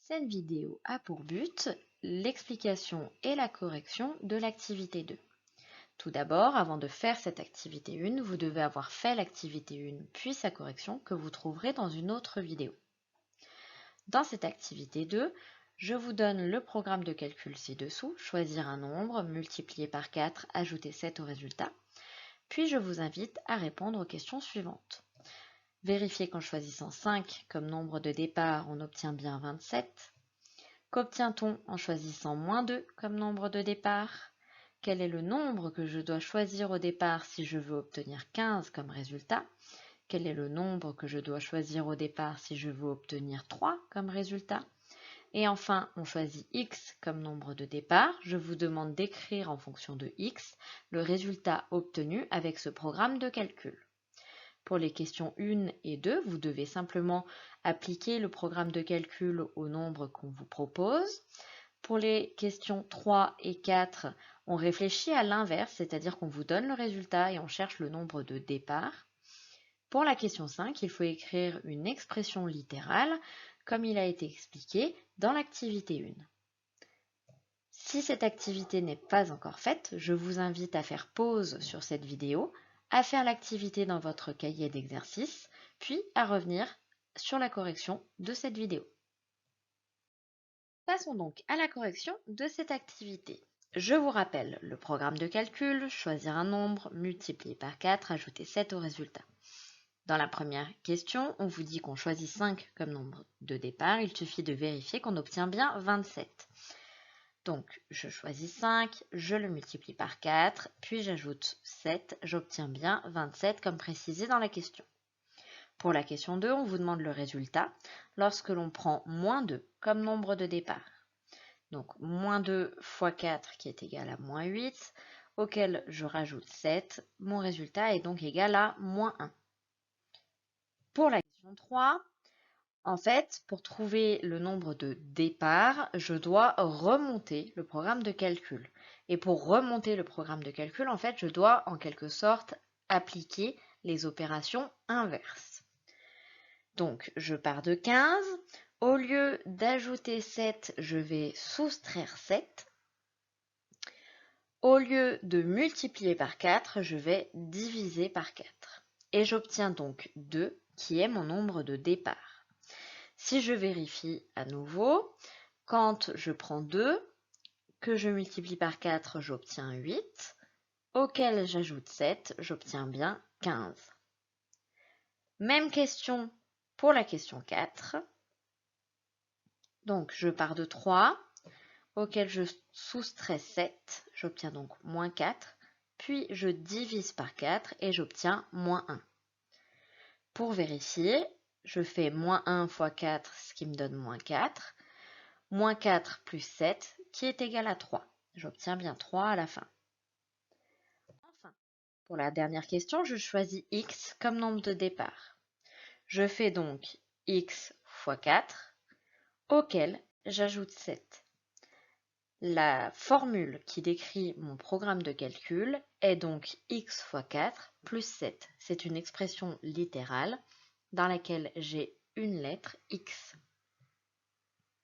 Cette vidéo a pour but l'explication et la correction de l'activité 2. Tout d'abord, avant de faire cette activité 1, vous devez avoir fait l'activité 1 puis sa correction que vous trouverez dans une autre vidéo. Dans cette activité 2, je vous donne le programme de calcul ci-dessous, choisir un nombre, multiplier par 4, ajouter 7 au résultat. Puis je vous invite à répondre aux questions suivantes. Vérifiez qu'en choisissant 5 comme nombre de départ, on obtient bien 27. Qu'obtient-on en choisissant moins 2 comme nombre de départ? Quel est le nombre que je dois choisir au départ si je veux obtenir 15 comme résultat? Quel est le nombre que je dois choisir au départ si je veux obtenir 3 comme résultat? Et enfin, on choisit x comme nombre de départ. Je vous demande d'écrire en fonction de x le résultat obtenu avec ce programme de calcul. Pour les questions 1 et 2, vous devez simplement appliquer le programme de calcul au nombre qu'on vous propose. Pour les questions 3 et 4, on réfléchit à l'inverse, c'est-à-dire qu'on vous donne le résultat et on cherche le nombre de départ. Pour la question 5, il faut écrire une expression littérale, comme il a été expliqué dans l'activité 1. Si cette activité n'est pas encore faite, je vous invite à faire pause sur cette vidéo, à faire l'activité dans votre cahier d'exercice, puis à revenir sur la correction de cette vidéo. Passons donc à la correction de cette activité. Je vous rappelle le programme de calcul, choisir un nombre, multiplier par 4, ajouter 7 au résultat. Dans la première question, on vous dit qu'on choisit 5 comme nombre de départ, il suffit de vérifier qu'on obtient bien 27. Donc, je choisis 5, je le multiplie par 4, puis j'ajoute 7, j'obtiens bien 27 comme précisé dans la question. Pour la question 2, on vous demande le résultat lorsque l'on prend moins 2 comme nombre de départ. Donc, moins 2 fois 4 qui est égal à moins 8, auquel je rajoute 7, mon résultat est donc égal à moins 1. Pour la question 3, en fait, pour trouver le nombre de départ, je dois remonter le programme de calcul. Et pour remonter le programme de calcul, en fait, je dois en quelque sorte appliquer les opérations inverses. Donc, je pars de 15. Au lieu d'ajouter 7, je vais soustraire 7. Au lieu de multiplier par 4, je vais diviser par 4. Et j'obtiens donc 2, qui est mon nombre de départ. Si je vérifie à nouveau, quand je prends 2, que je multiplie par 4, j'obtiens 8, auquel j'ajoute 7, j'obtiens bien 15. Même question pour la question 4. Donc, je pars de 3, auquel je soustrais 7, j'obtiens donc moins 4, puis je divise par 4 et j'obtiens moins 1. Pour vérifier, je fais moins 1 fois 4, ce qui me donne moins 4. Moins 4 plus 7, qui est égal à 3. J'obtiens bien 3 à la fin. Enfin, pour la dernière question, je choisis x comme nombre de départ. Je fais donc x fois 4, auquel j'ajoute 7. La formule qui décrit mon programme de calcul est donc x fois 4 plus 7. C'est une expression littérale dans laquelle j'ai une lettre x.